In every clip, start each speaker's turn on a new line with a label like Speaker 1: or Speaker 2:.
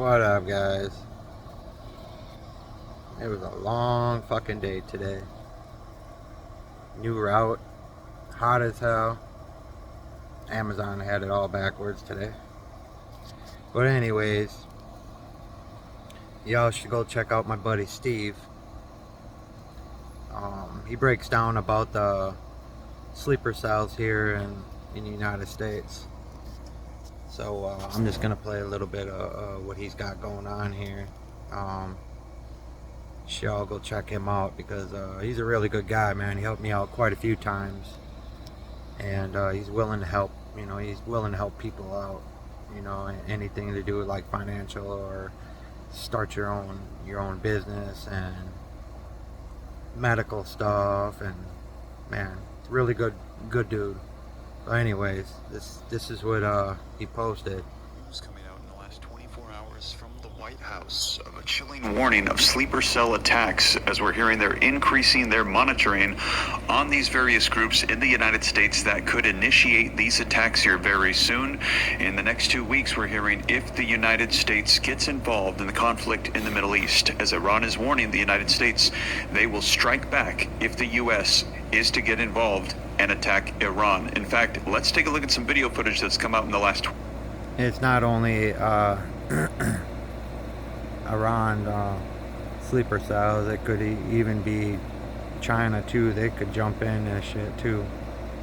Speaker 1: What up, guys? It was a long fucking day today. New route, hot as hell. Amazon had it all backwards today. But anyways, y'all should go check out my buddy Steve. He breaks down about the sleeper cells here in the United States. So I'm just gonna play a little bit of what he's got going on here. Y'all go check him out because he's a really good guy, man. He helped me out quite a few times, and he's willing to help. You know, he's willing to help people out. You know, anything to do with like financial or start your own business and medical stuff. And man, really good dude. But anyways, this is what he posted.
Speaker 2: Coming out in the last 24 hours from the White House of a chilling warning of sleeper cell attacks, as we're hearing they're increasing their monitoring on these various groups in the United States that could initiate these attacks here very soon. In the next 2 weeks, we're hearing if the United States gets involved in the conflict in the Middle East, as Iran is warning the United States they will strike back if the U.S. is to get involved and attack Iran. In fact, let's take a look at some video footage that's come out in the last.
Speaker 1: It's not only Iran sleeper cells. It could even be China too. They could jump in and shit too.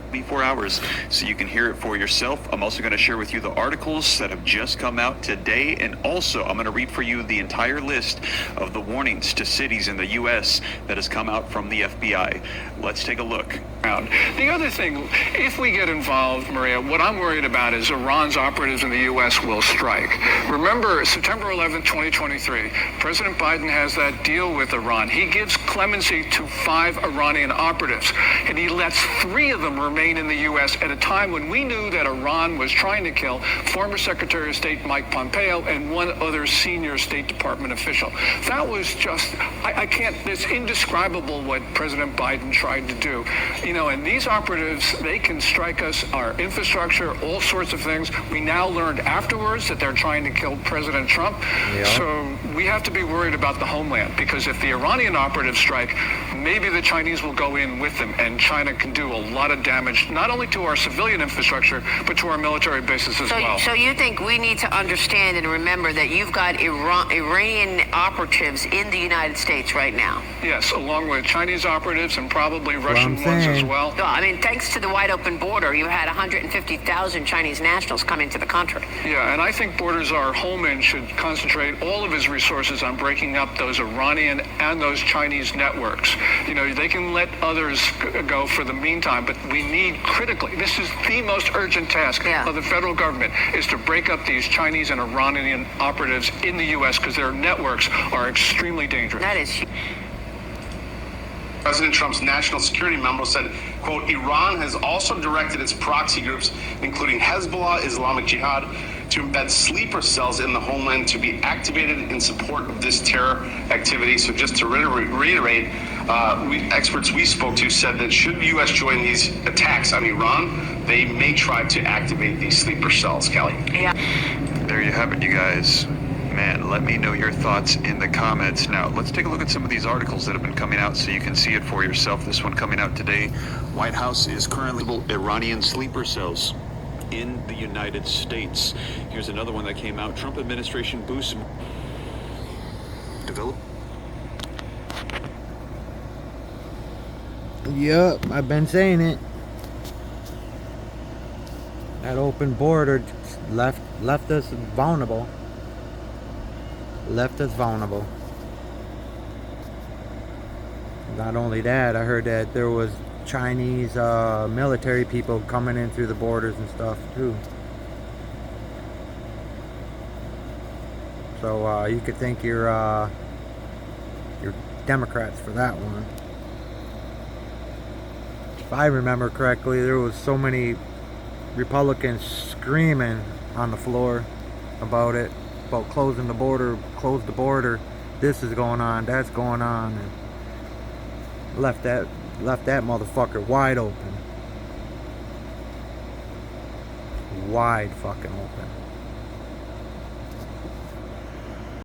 Speaker 2: 24 hours, so you can hear it for yourself. I'm also going to share with you the articles that have just come out today, and also I'm going to read for you the entire list of the warnings to cities in the U.S. that has come out from the FBI. Let's take a look.
Speaker 3: The other thing, if we get involved, Maria, what I'm worried about is Iran's operatives in the U.S. will strike. Remember, September 11, 2023, President Biden has that deal with Iran. He gives clemency to 5 Iranian operatives, and he lets 3 of them remain in the U.S. at a time when we knew that Iran was trying to kill former Secretary of State Mike Pompeo and one other senior State Department official. That was just, I can't, it's indescribable what President Biden tried to do. You know, and these operatives, they can strike us, our infrastructure, all sorts of things. We now learned afterwards that they're trying to kill President Trump. Yeah. So we have to be worried about the homeland, because if the Iranian operatives strike, maybe the Chinese will go in with them, and China can do a lot of damage, not only to our civilian infrastructure, but to our military bases as well.
Speaker 4: So you think we need to understand and remember that you've got Iranian operatives in the United States right now?
Speaker 3: Yes, along with Chinese operatives and probably Russian ones as well.
Speaker 4: No, I mean, thanks to the wide open border, you had 150,000 Chinese nationals come into the country.
Speaker 3: Yeah, and I think Borders Our Homeland should concentrate all of his resources on breaking up those Iranian and those Chinese networks. You know, they can let others go for the meantime, but we need critically, this is the most urgent task of the federal government, is to break up these Chinese and Iranian operatives in the U.S. because their networks are extremely dangerous.
Speaker 4: That is.
Speaker 5: President Trump's national security memo said, quote, Iran has also directed its proxy groups, including Hezbollah, Islamic Jihad, to embed sleeper cells in the homeland to be activated in support of this terror activity. So just to reiterate, experts we spoke to said that should the U.S. join these attacks on Iran, they may try to activate these sleeper cells, Kelly.
Speaker 4: Yeah.
Speaker 2: There you have it, you guys. Man, let me know your thoughts in the comments. Now, let's take a look at some of these articles that have been coming out so you can see it for yourself. This one coming out today. White House is currently Iranian sleeper cells in the United States. Here's another one that came out. Trump administration boosts develop.
Speaker 1: Yup, I've been saying it. That open border left us vulnerable. Left us vulnerable. Not only that, I heard that there was Chinese military people coming in through the borders and stuff too. So you could think you're Democrats for that one. If I remember correctly, there was so many Republicans screaming on the floor about it. About closing the border, close the border, this is going on, that's going on, and left that motherfucker wide open. Wide fucking open.